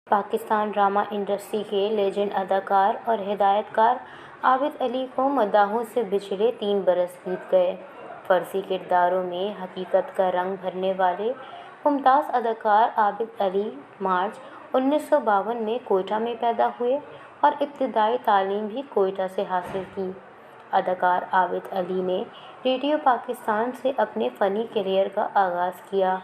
Pakistan drama industry کے legend اداکار اور ہدایت کار عابد علی کو مداحوں سے بچھڑے 3 برس بیت گئے۔ فرضی کرداروں میں حقیقت کا رنگ بھرنے والے ممتاز اداکار عابد علی مارچ 1952 میں کوئٹہ میں پیدا ہوئے اور ابتدائی تعلیم بھی کوئٹہ سے حاصل کی۔ اداکار عابد علی نے ریڈیو پاکستان سے اپنے فنی کیریئر کا آغاز کیا۔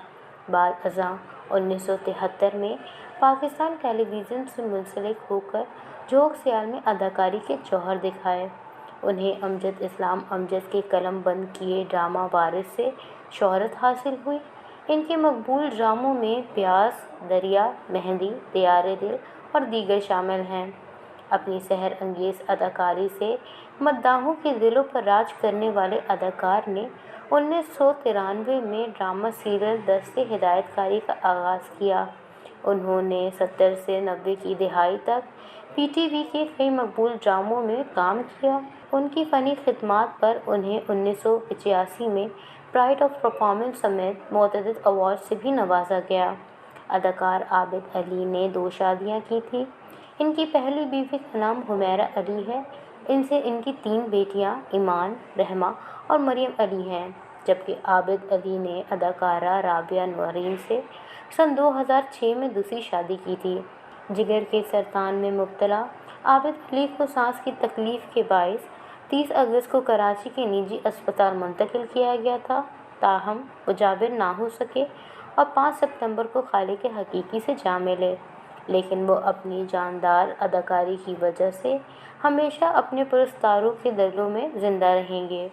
بعد ازاں 1973 میں پاکستان ٹیلی ویژن سے منسلک ہو کر جھوک سیال میں اداکاری کے جوہر دکھائے۔ انہیں امجد اسلام امجد کے قلم بند کیے ڈرامہ وارث سے شہرت حاصل ہوئی۔ ان کے مقبول ڈراموں میں پیاس، دریا، مہندی، دیار دل اور دیگر شامل ہیں۔ اپنی سحر انگیز اداکاری سے مداحوں کے دلوں پر راج کرنے والے اداکار نے 1993 میں ڈرامہ سیریل 10 سے ہدایت کاری کا آغاز کیا۔ انہوں نے 70 سے 90 کی دہائی تک پی ٹی وی کے کئی مقبول ڈراموں میں کام کیا۔ ان کی فنی خدمات پر انہیں 1985 میں پرائڈ آف پرفارمنس سمیت متعدد ایوارڈز سے بھی نوازا گیا۔ اداکار عابد علی نے 2 شادیاں کی تھیں۔ ان کی پہلی بیوی کا نام حمیرہ علی ہے۔ ان سے ان کی 3 بیٹیاں ایمان، رحمہ اور مریم علی ہیں، جبکہ عابد علی نے اداکارہ رابعہ نورین سے سن 2006 میں دوسری شادی کی تھی۔ جگر کے سرطان میں مبتلا عابد علی کو سانس کی تکلیف کے باعث 30 اگست کو کراچی کے نجی اسپتال منتقل کیا گیا تھا، تاہم وہ جابر نہ ہو سکے اور 5 ستمبر کو خالق حقیقی سے جا ملے، لیکن وہ اپنی جاندار اداکاری کی وجہ سے ہمیشہ اپنے پرستاروں کے دلوں میں زندہ رہیں گے۔